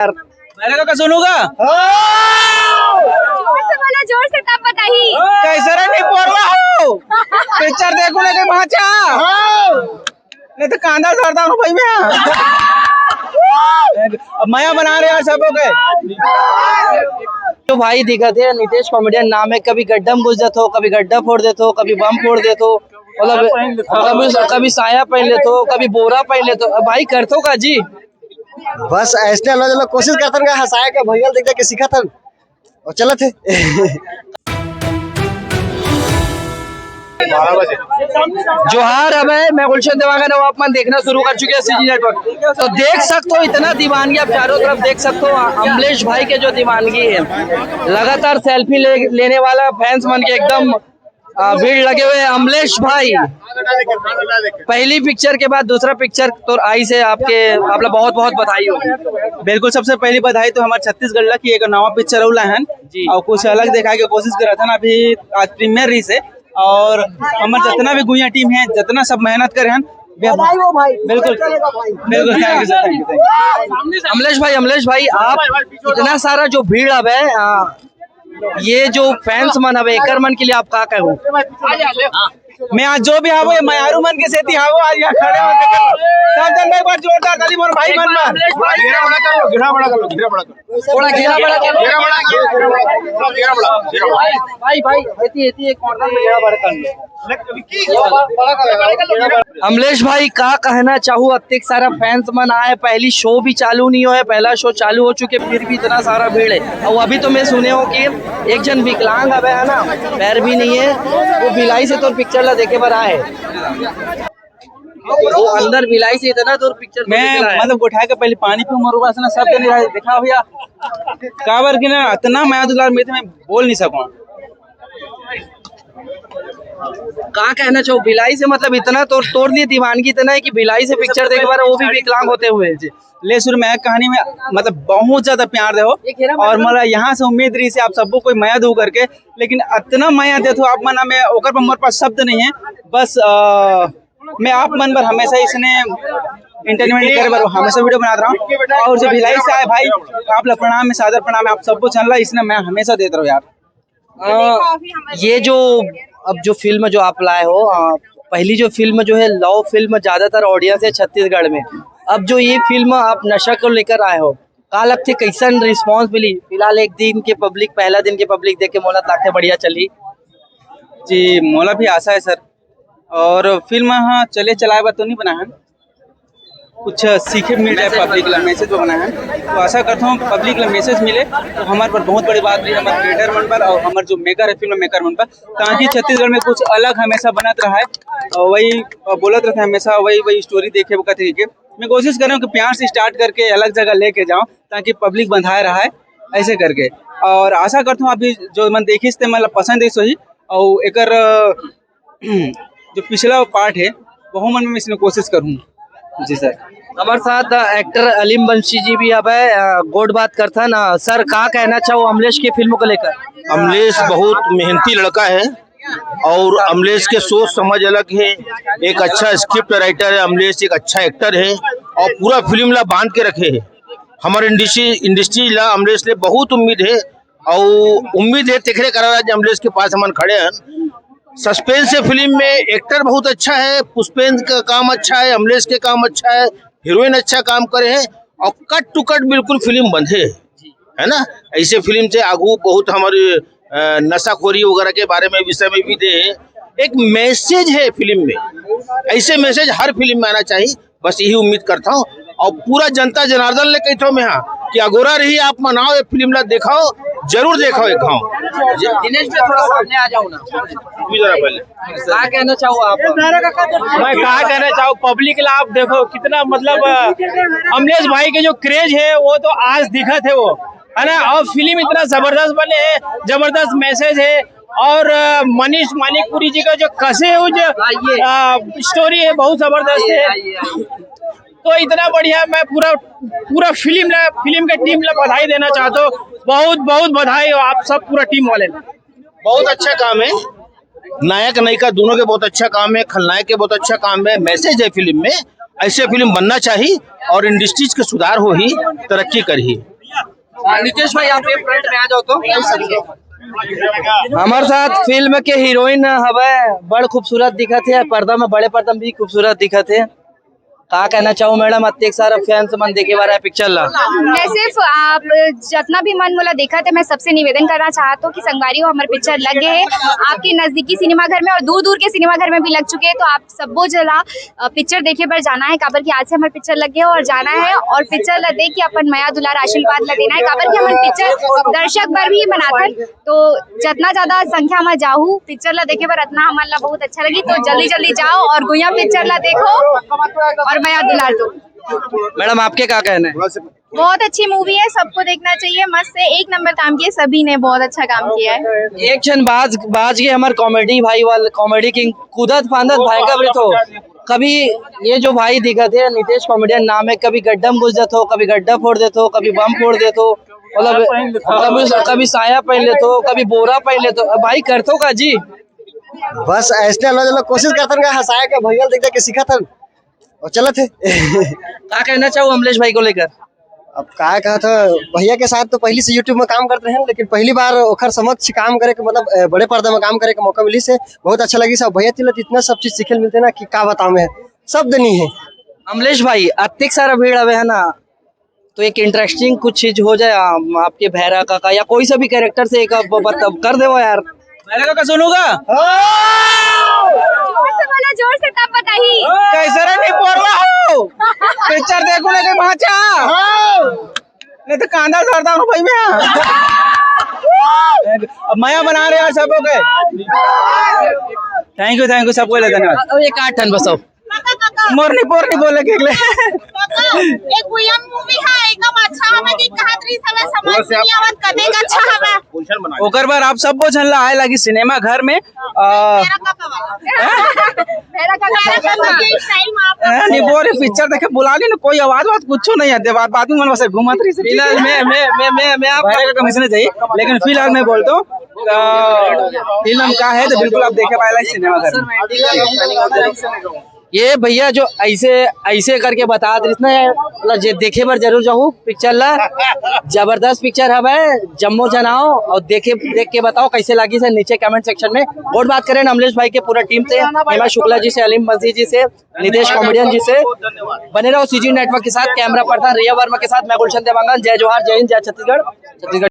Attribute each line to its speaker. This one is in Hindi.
Speaker 1: मैंने तो सुनूंगा
Speaker 2: जोर से तब बताइए
Speaker 1: कैसे रे नहीं बोलवा हो पिक्चर देखो ना कहीं भाचा नहीं तो कांदा सरदा हूँ भाई मैं माया बना रहे हैं सबों के
Speaker 3: तो भाई दिखत है नितेश कॉमेडियन नाम है। कभी गड्ढम घुस जाते हो, कभी गड्ढा फोड़ देते हो, कभी बम फोड़ देते हो, मतलब कभी साया पहन लेते हो, कभी बोरा पहन लेते हो। भाई करते हो का जी?
Speaker 4: बस ऐसे लोग कोशिश करते हैं हंसाया के भैया देख के सीखा था और चला थे।
Speaker 3: जोहार अब है मैं गुलशन देवांगा नवाबमान देखना शुरू कर चुके हैं सीजी नेटवर्क। तो देख सकते हो इतना दीवानगी आप चारों तरफ देख सकते हो। अमलेश भाई के जो दीवानगी है, लगातार सेल्फी लेने वाला फैंस मन के एकदम भीड़ लगे हुए हैं। अमलेश भाई पहली पिक्चर के बाद दूसरा पिक्चर तो आई से आपला बहुत बहुत बधाई हो।
Speaker 1: बिल्कुल सबसे पहली बधाई तो हमारे छत्तीसगढ़ की एक नवा पिक्चर उला है और कुछ अलग दिखाने की कोशिश कर रहा था ना। अभी आज प्रीमियर रही से और हमारे जितना भी गुइया टीम है जितना सब मेहनत करे हैं बिल्कुल बिल्कुल थैंक यू।
Speaker 3: अमलेश भाई आप इतना सारा जो भीड़ अब है ये जो फैंस मन अब एकर मन के लिए आप का कहो?
Speaker 1: मैं आज जो भी हावो मयारू मन के सेती हावो आज यहाँ खड़े होते सब जन एक बार जोरदार ताली मोर भाई मन में
Speaker 3: थोड़ा भाई एक कॉर्नर में घेरा बड़ा कर। अमलेश भाई का कहना चाहूँ? अत्यधिक सारा फैंस मन आए, पहली शो भी चालू नहीं हुआ है, पहला शो चालू हो चुके फिर भी इतना सारा भीड़ है। और अभी तो मैं सुने हो कि एक जन विकलांग अब है ना, पैर भी नहीं है, वो भिलाई से तो पिक्चर ला देखे बार आए वो अंदर भिलाई से इतना दूर पिक्चर
Speaker 1: मैं मतलब उठा के पहले पानी पे मरुआ ना सब देखा भैया काबर की ना इतना मैं दुलार में बोल नहीं सकूं।
Speaker 3: कहाँ कहना चाहो भिलाई से मतलब इतना तोड़ दिए दीवानगी इतना है कि भिलाई से पिक्चर देख पा रहे वो भी विकलांग होते हुए
Speaker 1: ले सुर मैं कहानी में मतलब बहुत ज्यादा प्यार दे और मतलब यहाँ से उम्मीद रही से आप सबको कोई माया दो करके, लेकिन इतना माया दे तो आप मना में ओकर पर मेरे पास शब्द नहीं है। बस मैं आप मन पर हमेशा इसने एंटरटेनमेंट करे बार हमेशा वीडियो बना रहा हूँ और जो भिलाई से आए भाई आप लोग प्रणाम में सादर प्रणाम है आप सबको चल रहा है इसने मैं हमेशा देता रहा यार।
Speaker 3: ये जो अब जो फिल्म जो आप लाए हो पहली जो फिल्म जो है लव फिल्म ज्यादातर ऑडियंस है छत्तीसगढ़ में, अब जो ये फिल्म आप नशा को लेकर आए हो का लगते कैसन रिस्पांस मिली? फिलहाल एक दिन के पब्लिक पहला दिन के पब्लिक देख के मोला लगते बढ़िया चली
Speaker 1: जी। मोला भी आशा है सर और फिल्म हाँ चले चलाए बात तो नहीं बना है, कुछ सीखे मिल जाए पब्लिक ला मैसेज बना है तो आशा करता हूँ पब्लिक ला मैसेज मिले तो हमारे पर बहुत बड़ी बात रही हमारे क्रिएटर मन पर और हमारे जो मेकर है फिल्म मेकर मन पर, ताकि छत्तीसगढ़ में कुछ अलग हमेशा बनत रहा है और वही बोलत रहता है हमेशा वही स्टोरी देखे वो कहते कि मैं कोशिश कर रहा हूँ कि प्यार से स्टार्ट करके अलग जगह लेके जाऊँ ताकि पब्लिक बंधाए रहा है ऐसे करके। और आशा करता हूँ अभी जो मन देखिस मतलब पसंद है सही और एक जो पिछला पार्ट है वो मन में इसमें कोशिश करूँ जी सर।
Speaker 3: हमारे साथ एक्टर अलीम बंशी जी भी अब है गोड बात करता ना सर, का कहना चाहो अमलेश की फिल्म को लेकर?
Speaker 5: अमलेश बहुत मेहनती लड़का है और अमलेश के सोच समझ अलग है, एक अच्छा स्क्रिप्ट राइटर है अमलेश, एक अच्छा एक्टर है और पूरा फिल्म ला बांध के रखे है। हमारे इंडस्ट्री ला अमलेश ने बहुत उम्मीद है और उम्मीद है तेखरे करा अमलेश के पास हम खड़े हैं। सस्पेंस से फिल्म में एक्टर बहुत अच्छा है, पुष्पेंद्र का काम अच्छा है, अमलेश के काम अच्छा है, हीरोइन अच्छा काम करे है और कट टू कट बिल्कुल फिल्म बंधे है ना। ऐसे फिल्म से आगू बहुत हमारे नशाखोरी वगैरह के बारे में विषय में भी दे एक मैसेज है फिल्म में, ऐसे मैसेज हर फिल्म में आना चाहिए, बस यही उम्मीद करता हूँ। और पूरा जनता जनार्दन ले कहता हूँ मैं हाँ कि अगोरा रही आप मनाओ ये फिल्म ला दिखाओ, जरूर देखो एक गाँव।
Speaker 3: दिनेश में थोड़ा सामने आ जाओ ना, क्या कहना चाहो आप?
Speaker 6: मैं क्या कहना चाहूँ पब्लिक ला आप देखो कितना मतलब अमलेश भाई के जो क्रेज है वो तो आज दिखत है वो है ना। और फिल्म इतना जबरदस्त बने है, जबरदस्त मैसेज है और मनीष मानिकपुरी जी का जो कसे हुए जो स्टोरी है बहुत जबरदस्त है। तो इतना बढ़िया मैं पूरा फिल्म के टीम ला बधाई देना चाहता हूँ, बहुत बहुत बधाई हो आप सब पूरा टीम वाले।
Speaker 5: बहुत अच्छा काम है, नायक नायिका दोनों के बहुत अच्छा काम है, खलनायक के बहुत अच्छा काम है, मैसेज है फिल्म में, ऐसे फिल्म बनना चाहिए और इंडस्ट्रीज के सुधार हो ही तरक्की कर ही।
Speaker 3: नितेश भाई आप एक फ्रंट में आ जाओ तो हमारे साथ फिल्म के हीरोइन हवे बड़ खूबसूरत दिखत है, पर्दा में बड़े पर्दा में भी खूबसूरत दिखत है। का कहना चाहूँ मैडम, अत्येक सारा फैंस मन देखे वाला है पिक्चर ला।
Speaker 2: मैं सिर्फ आप जितना भी मन मोला देखा थे, मैं सबसे निवेदन करना चाहता हूँ कि संगवारी हो हमारे पिक्चर लगे है आपके नजदीकी सिनेमा घर में और दूर दूर के सिनेमा घर में भी लग चुके हैं, तो आप सबको जला पिक्चर देखे पर जाना है काबर की आज से हमारे पिक्चर लगे और जाना है और पिक्चर ला देख के अपन माया दुलार आशीर्वाद ला देना है काबर की हमारे पिक्चर दर्शक बर भी बनाथन, तो जितना ज्यादा संख्या में जाहू पिक्चर ला देखे पर उतना हमारे ला बहुत अच्छा लगी, तो जल्दी जल्दी जाओ और गुइया पिक्चर ला देखो और माया दुलार दो।
Speaker 3: मैडम आपके क्या कहना है?
Speaker 2: बहुत अच्छी मूवी है, सबको देखना चाहिए, मस्त है, एक नंबर काम किया, सभी ने बहुत अच्छा काम किया है।
Speaker 3: एक क्षण बाज के हमारे कॉमेडी भाई वाले कॉमेडी किंग कूदत फांदत भाई का वृत हो, कभी ये जो भाई दिखत है नितेश कॉमेडियन नाम है, कभी गड्ढा में घुस जाते हो, कभी गड्ढा फोड़ देते हो, कभी बम फोड़ देते हो, मतलब कभी साया पहन लेते हो, कभी बोरा पहन लेते हो, भाई करते हो का जी?
Speaker 4: बस ऐसे लोग कोशिश करते हैं हंसाए के भैया देख देख के सीखा था और चला थे।
Speaker 3: क्या कहना चाहूँ अमलेश भाई को लेकर?
Speaker 4: अब क्या कहा था, भैया के साथ तो पहले से यूट्यूब में काम करते हैं, लेकिन पहली बार ओखर समक्ष काम करे के मतलब बड़े पर्दा में काम करे के मौका मिली से बहुत अच्छा लगी। सब भैया तिलत इतना सब चीज सीखे मिलते ना कि क्या बताऊं मैं, शब्द नहीं है।
Speaker 3: अमलेश भाई अत्यधिक सारा भीड़ हवे है ना, तो एक इंटरेस्टिंग कुछ चीज हो जाए आपके भैरा का या कोई सा भी कैरेक्टर से एक कर दे यार।
Speaker 1: भैरा का सुनूंगा
Speaker 2: जोर से तब बताइए
Speaker 1: कैसे रे नहीं पोरवा हो पिक्चर देखो ना के भाचा नहीं तो कांदा धरता हूँ भाई मैं। अब माया बना रहे यार सबको के, थैंक यू सबको धन्यवाद।
Speaker 3: अब एक 8 टन बसाओ
Speaker 1: मोरनी पोरनी बोले के ले
Speaker 7: एक गुयम मूवी है एकदम अच्छा हमें कि कहात्री समय समझ नहीं आवत कदे का अच्छा हमें
Speaker 1: ओकर बार आप सबको झल्ला आए लगी सिनेमा घर में नहीं बोरे पिक्चर देखे बुला ली ना, कोई आवाज कुछ नहीं है, बाद में मन बस घूमत रही।
Speaker 3: फिलहाल मैं आप
Speaker 1: कमीशन चाहिए, लेकिन फिलहाल मैं बोलता हूँ फिल्म का है तो बिल्कुल आप देखे पाएगा सिनेमा घर में।
Speaker 3: ये भैया जो ऐसे करके बता दे जे देखे पर जरूर जाऊँ पिक्चर ला, जबरदस्त पिक्चर है, जम्मो जनाओ और देख के बताओ कैसे लगी से नीचे कमेंट सेक्शन में। और बात करें अमलेश भाई के पूरा टीम से, हेमा शुक्ला जी से, अलीम मस्जिद जी से, नितेश कॉमेडियन जी से, बने रहो सीजी नेटवर्क के साथ। कैमरा पर्सन रिया वर्मा के साथ मैं गुलशन देवांगन। जय जोहार, जय हिंद, जय छत्तीसगढ़।